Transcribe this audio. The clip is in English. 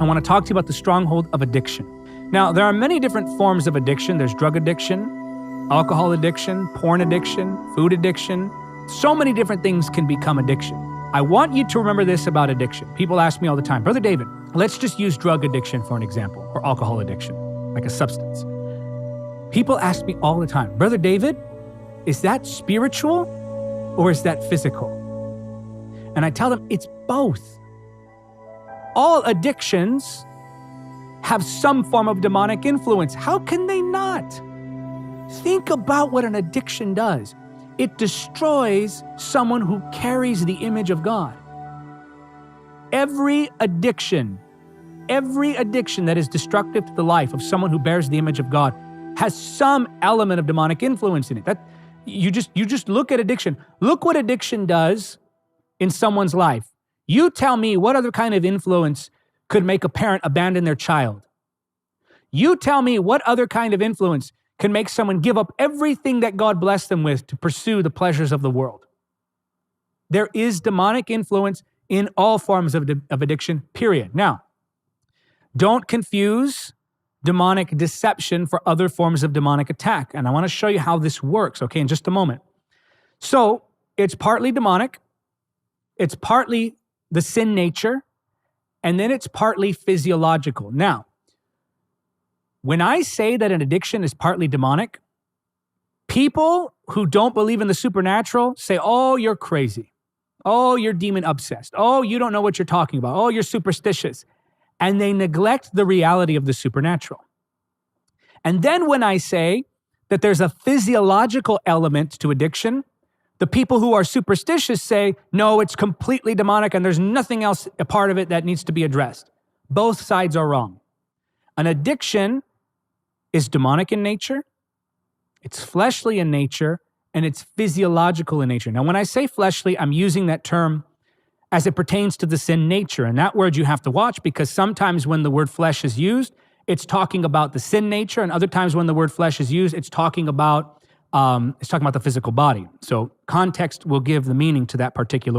I want to talk to you about the stronghold of addiction. Now, there are many different forms of addiction. There's drug addiction, alcohol addiction, porn addiction, food addiction. So many different things can become addiction. I want you to remember this about addiction. People ask me all the time, Brother David, let's just use drug addiction for an example, or alcohol addiction, like a substance. People ask me all the time, Brother David, is that spiritual or is that physical? And I tell them it's both. All addictions have some form of demonic influence. How can they not? Think about what an addiction does. It destroys someone who carries the image of God. Every addiction that is destructive to the life of someone who bears the image of God has some element of demonic influence in it. You just look at addiction. Look what addiction does in someone's life. You tell me what other kind of influence could make a parent abandon their child. You tell me what other kind of influence can make someone give up everything that God blessed them with to pursue the pleasures of the world. There is demonic influence in all forms of addiction, period. Now, don't confuse demonic deception for other forms of demonic attack. And I want to show you how this works, okay, in just a moment. So, it's partly demonic, it's partly the sin nature, and then it's partly physiological. Now, when I say that an addiction is partly demonic, people who don't believe in the supernatural say, oh, you're crazy. Oh, you're demon obsessed. Oh, you don't know what you're talking about. Oh, you're superstitious. And they neglect the reality of the supernatural. And then when I say that there's a physiological element to addiction, the people who are superstitious say, no, it's completely demonic and there's nothing else a part of it that needs to be addressed. Both sides are wrong. An addiction is demonic in nature, it's fleshly in nature, and it's physiological in nature. Now, when I say fleshly, I'm using that term as it pertains to the sin nature. And that word you have to watch because sometimes when the word flesh is used, it's talking about the sin nature, and other times when the word flesh is used, it's talking about the physical body. So context will give the meaning to that particular word.